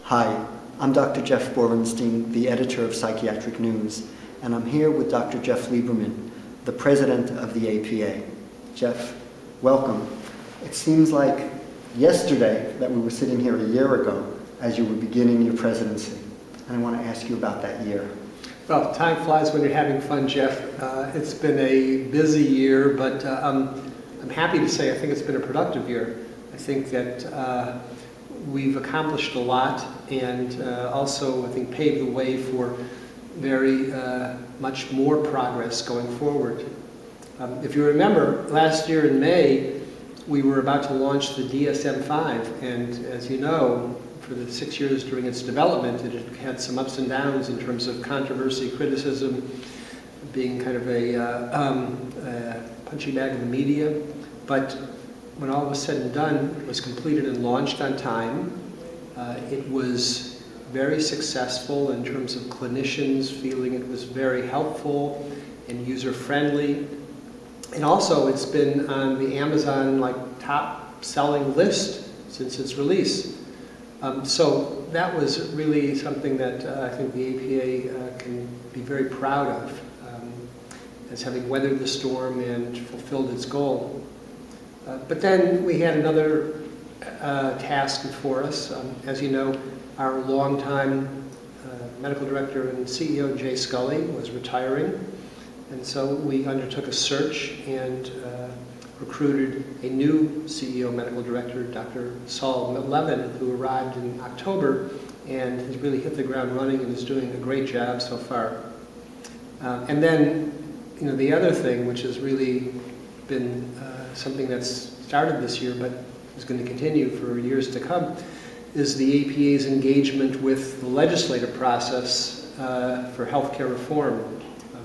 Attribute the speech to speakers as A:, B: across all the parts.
A: Hi, I'm Dr. Jeff Borenstein, the editor of Psychiatric News, and I'm here with Dr. Jeff Lieberman, the president of the APA. Jeff, welcome. It seems like yesterday that we were sitting here a year ago as you were beginning your presidency, and I want to ask you about that year.
B: Well, time flies when you're having fun, Jeff. It's been a busy year, but I'm happy to say I think it's been a productive year. I think that we've accomplished a lot and also, I think, paved the way for very much more progress going forward. If you remember, last year in May, we were about to launch the DSM-5, and as you know, for the 6 years during its development, it had some ups and downs in terms of controversy, criticism, being kind of a punching bag of the media. But when all was said and done, it was completed and launched on time. It was very successful in terms of clinicians feeling it was very helpful and user-friendly. And also, it's been on the Amazon top-selling list since its release. So that was really something that I think the APA can be very proud of, as having weathered the storm and fulfilled its goal. But then we had another task before us. As you know, our longtime medical director and CEO, Jay Scully, was retiring. And so we undertook a search and recruited a new CEO medical director, Dr. Saul Levin, who arrived in October and has really hit the ground running and is doing a great job so far. And then, the other thing, which has really been something that's started this year but is going to continue for years to come, is the APA's engagement with the legislative process for healthcare reform.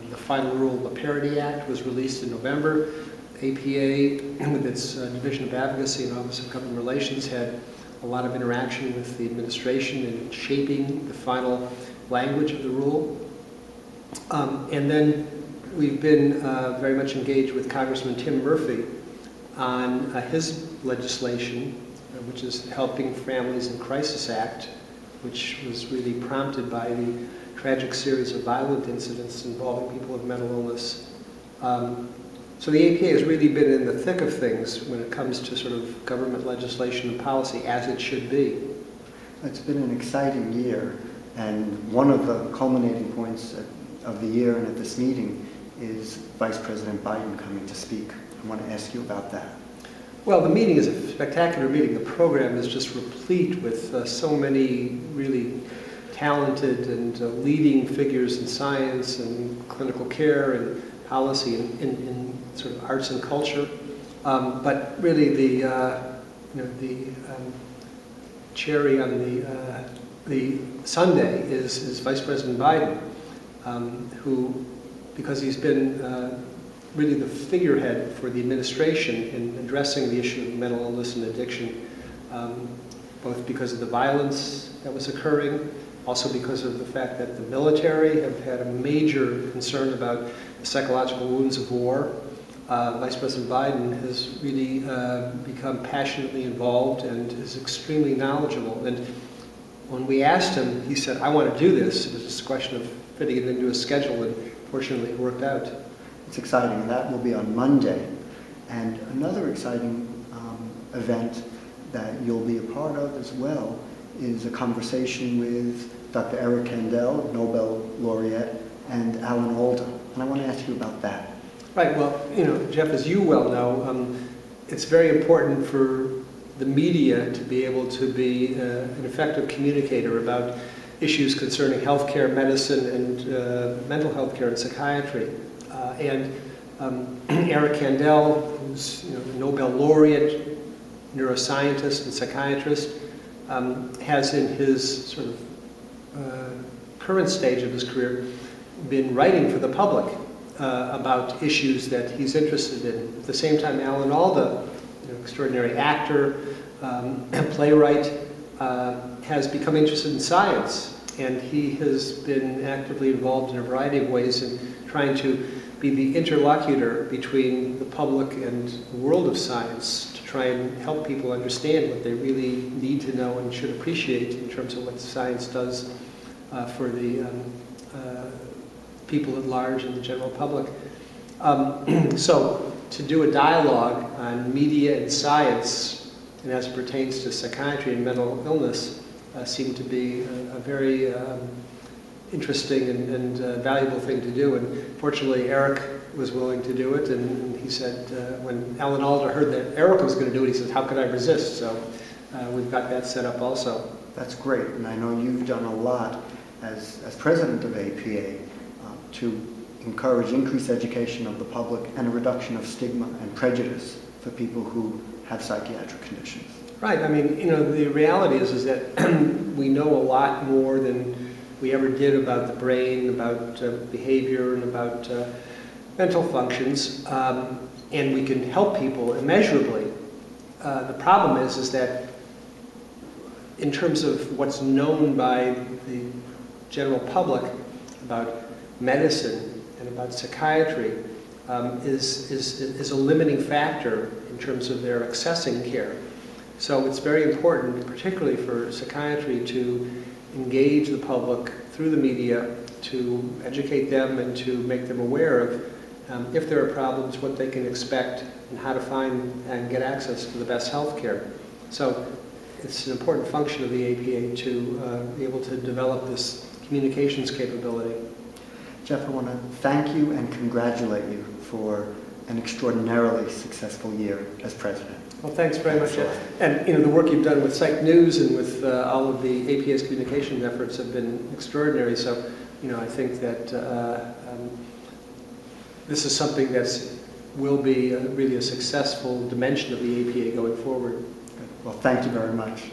B: The final rule of the Parity Act was released in November. APA, with its Division of Advocacy and Office of Government Relations, had a lot of interaction with the administration in shaping the final language of the rule. And then we've been very much engaged with Congressman Tim Murphy on his legislation, which is Helping Families in Crisis Act, which was really prompted by the tragic series of violent incidents involving people with mental illness. So the APA has really been in the thick of things when it comes to sort of government legislation and policy, as it should be.
A: It's been an exciting year, and one of the culminating points of the year and at this meeting is Vice President Biden coming to speak. I want to ask you about that.
B: Well, the meeting is a spectacular meeting. The program is just replete with so many really talented and leading figures in science and clinical care and policy and in sort of arts and culture. But really the cherry on the sundae is Vice President Biden, who, because he's been really the figurehead for the administration in addressing the issue of mental illness and addiction, both because of the violence that was occurring, also because of the fact that the military have had a major concern about the psychological wounds of war. Vice President Biden has really become passionately involved and is extremely knowledgeable. And when we asked him, he said, "I want to do this." It was just a question of fitting it into his schedule, and fortunately it worked out.
A: It's exciting. That will be on Monday. And another exciting event that you'll be a part of as well is a conversation with Dr. Eric Kandel, Nobel laureate, and Alan Alda. And I want to ask you about that.
B: Right. Well, Jeff, as you well know, it's very important for the media to be able to be an effective communicator about issues concerning healthcare, medicine, and mental health care and psychiatry. And Eric Kandel, who's a Nobel laureate, neuroscientist and psychiatrist, has in his sort of current stage of his career been writing for the public about issues that he's interested in. At the same time, Alan Alda, extraordinary actor, playwright, has become interested in science, and he has been actively involved in a variety of ways in trying to be the interlocutor between the public and the world of science to try and help people understand what they really need to know and should appreciate in terms of what science does for the people at large and the general public. So to do a dialogue on media and science, and as it pertains to psychiatry and mental illness, seemed to be a very interesting and valuable thing to do. And fortunately, Eric was willing to do it. And he said, when Alan Alda heard that Eric was going to do it, he said, how could I resist? So we've got that set up also.
A: That's great, and I know you've done a lot as president of APA to encourage increased education of the public and a reduction of stigma and prejudice for people who have psychiatric conditions.
B: Right. I mean, the reality is that we know a lot more than we ever did about the brain, about behavior, and about mental functions, and we can help people immeasurably. The problem is that in terms of what's known by the general public about medicine and about psychiatry, is a limiting factor in terms of their accessing care. So it's very important, particularly for psychiatry, to engage the public through the media, to educate them and to make them aware of if there are problems, what they can expect, and how to find and get access to the best health care. So it's an important function of the APA to be able to develop this communications capability.
A: Jeff, I want to thank you and congratulate you for an extraordinarily successful year as president.
B: Well, thanks very much. And the work you've done with Psych News and with all of the APA's communication efforts have been extraordinary. So, I think that this is something that will be really a successful dimension of the APA going forward.
A: Well, thank you very much.